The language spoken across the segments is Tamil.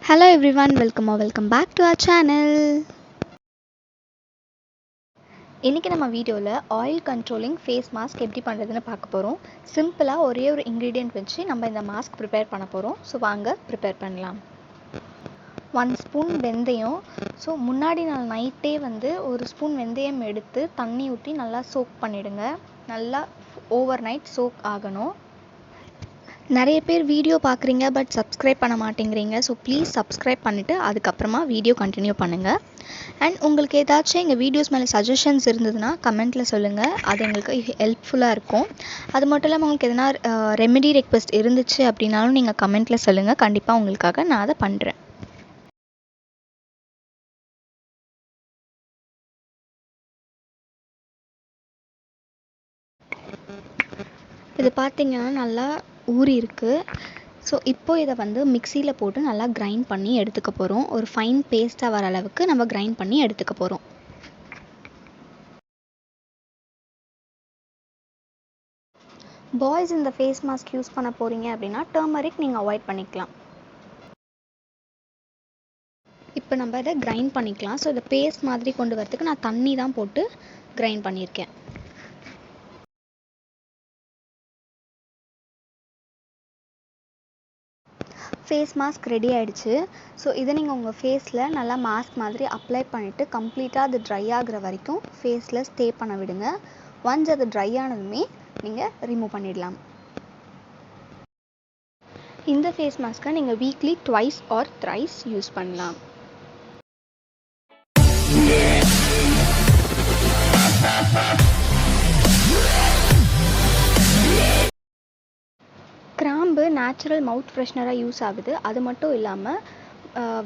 Hello everyone, welcome back to our channel. இன்றைக்கி நம்ம வீடியோவில் ஆயில் கண்ட்ரோலிங் ஃபேஸ் மாஸ்க் எப்படி பண்ணுறதுன்னு பார்க்க போகிறோம். சிம்பிளாக ஒரே ஒரு இன்க்ரீடியன்ட் வச்சு நம்ம இந்த மாஸ்க் ப்ரிப்பேர் பண்ண போகிறோம். ஸோ வாங்க ப்ரிப்பேர் பண்ணலாம். 1 ஸ்பூன் வெந்தயம். ஸோ முன்னாடி நாள் நைட்டே ஒரு ஸ்பூன் வெந்தயம் எடுத்து தண்ணி ஊற்றி நல்லா சோக் பண்ணிவிடுங்க. நல்லா ஓவர் நைட் சோக் ஆகணும். நிறைய பேர் வீடியோ பார்க்குறீங்க பட் சப்ஸ்கிரைப் பண்ண மாட்டேங்கிறீங்க. ஸோ ப்ளீஸ் சப்ஸ்கிரைப் பண்ணிவிட்டு அதுக்கப்புறமா வீடியோ கண்டினியூ பண்ணுங்கள். அண்ட் உங்களுக்கு ஏதாச்சும் எங்கள் வீடியோஸ் மேலே சஜஷன்ஸ் இருந்ததுன்னா கமெண்ட்டில் சொல்லுங்கள். அது எங்களுக்கு ஹெல்ப்ஃபுல்லாக இருக்கும். அது மட்டும் இல்லாமல் உங்களுக்கு எதனா ரெமெடி ரெக்வெஸ்ட் இருந்துச்சு அப்படின்னாலும் நீங்கள் கமெண்ட்டில் சொல்லுங்கள். கண்டிப்பாக உங்களுக்காக நான் அதை பண்ணுறேன். இது பார்த்திங்கன்னா நல்லா ஊறி இருக்குது. ஸோ இப்போது இதை மிக்சியில் போட்டு நல்லா கிரைண்ட் பண்ணி எடுத்துக்க போகிறோம். ஒரு ஃபைன் பேஸ்ட்டாக வர அளவுக்கு நம்ம கிரைண்ட் பண்ணி எடுத்துக்க போகிறோம். பாய்ஸ் இந்த ஃபேஸ் மாஸ்க் யூஸ் பண்ண போகிறீங்க அப்படின்னா டர்மரிக் நீங்கள் அவாய்ட் பண்ணிக்கலாம். இப்போ நம்ம இதை கிரைண்ட் பண்ணிக்கலாம். ஸோ இதை பேஸ்ட் மாதிரி கொண்டு வரதுக்கு நான் தண்ணி தான் போட்டு கிரைண்ட் பண்ணியிருக்கேன். ஃபேஸ் மாஸ்க் ரெடி ஆகிடுச்சு. ஸோ இதை நீங்கள் உங்கள் ஃபேஸில் நல்லா மாஸ்க் மாதிரி அப்ளை பண்ணிவிட்டு கம்ப்ளீட்டாக அது ட்ரை ஆகிற வரைக்கும் ஃபேஸில் ஸ்டே பண்ண விடுங்க. ஒன்ஸ் அது ட்ரை ஆனதுமே நீங்கள் ரிமூவ் பண்ணிடலாம். இந்த ஃபேஸ் மாஸ்க்கை நீங்கள் weekly twice or thrice use பண்ணலாம். கிராம்பு நேச்சுரல் மவுத் ஃப்ரெஷ்னராக யூஸ் ஆகுது. அது மட்டும் இல்லாமல்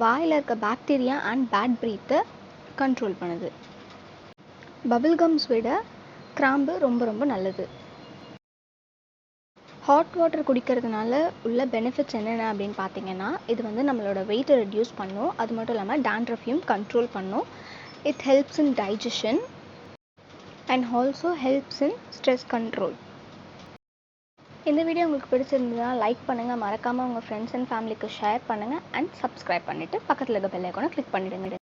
வாயில் இருக்க பாக்டீரியா அண்ட் பேட் ப்ரீத்தை கண்ட்ரோல் பண்ணுது. பபிள் கம்ஸ் விட கிராம்பு ரொம்ப நல்லது. ஹாட் வாட்டர் குடிக்கிறதுனால உள்ள பெனிஃபிட்ஸ் என்னென்ன அப்படின்னு பார்த்தீங்கன்னா, இது நம்மளோட வெயிட்டை ரெடியூஸ் பண்ணும். அது மட்டும் இல்லாமல் டேண்ட்ரஃபையும் கண்ட்ரோல் பண்ணும். It helps in digestion and also helps in stress control. இந்த வீடியோ உங்களுக்கு பிடிச்சிருந்ததுன்னா லைக் பண்ணுங்கள். மறக்காமல் உங்கள் ஃப்ரெண்ட்ஸ் அண்ட் ஃபேமிலிக்கு ஷேர் பண்ணுங்கள். அண்ட் சப்ஸ்கிரைப் பண்ணிவிட்டு பக்கத்தில் இருக்க பெல் ஐகானை கிளிக் பண்ணிவிடுங்க.